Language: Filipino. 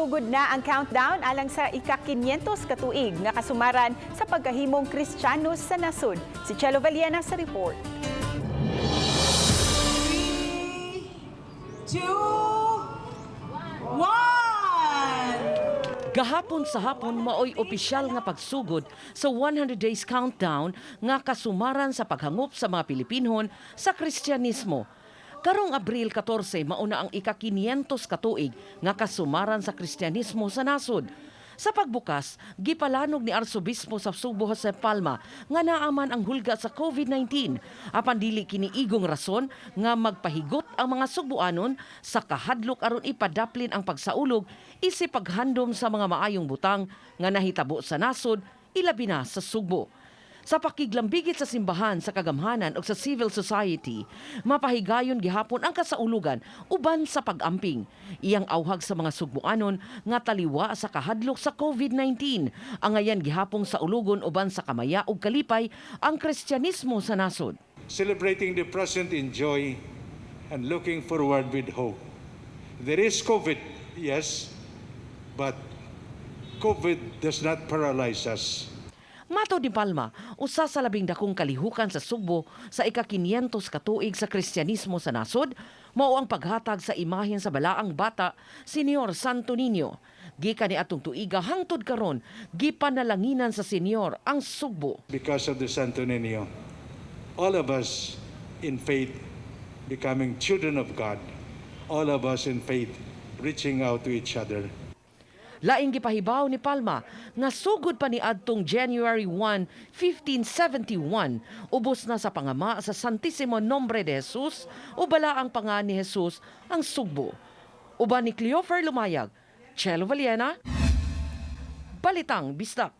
Sugod na ang countdown alang sa Ika-500 katuig nga kasumaran sa pagkahimo'ng kristiyanos sa Nasud. Si Chelo Valiana sa report. 3, 2, 1! Gahapon sa hapon maoy opisyal nga pagsugod sa 100 days countdown nga kasumaran sa paghangop sa mga Pilipinhon sa Kristiyanismo. Karong Abril 14 mauna ang Ika-500 katuig nga kasumaran sa Kristiyanismo sa Nasud. Sa pagbukas, gipalanog ni Arsobispo sa Sugbo Jose Palma nga naaman ang hulga sa COVID-19. Apan dili kini igong rason nga magpahigot ang mga Sugbuanon sa kahadlok aron ipadaplin ang pagsaulog isip paghandom sa mga maayong butang nga nahitabo sa Nasud, ilabi na sa Sugbo. Sa pakiglambigit sa simbahan, sa kagamhanan o sa civil society, mapahigayon gihapon ang kasaulugan uban sa pag-amping. Iyang awhag sa mga Sugbuanon nga taliwa sa kahadlok sa COVID-19. Ang ayan gihapong sa ulugon uban sa kamaya ug kalipay ang Kristiyanismo sa Nasud. Celebrating the present in joy and looking forward with hope. There is COVID, yes, but COVID does not paralyze us. Mato ni Palma, usa sa labing dakong kalihukan sa Sugbo sa Ika-500 katuig sa Kristiyanismo sa Nasud, mao ang paghatag sa imahen sa balaang bata, Senyor Santo Niño. Gikan ni atong tuiga hangtod karon, gipanalanginan sa Senyor ang Sugbo. Because of the Santo Niño, all of us in faith becoming children of God, all of us in faith reaching out to each other. Laing gipahibaw ni Palma nga sugod pa ni adtong January 1, 1571, ubos na sa pangama sa Santissimo Nombre de Jesus o balaang pangan ni Jesus ang Sugbo. Uban ni Cleofer Lumayag, Chelo Valiana, Balitang Bisdak.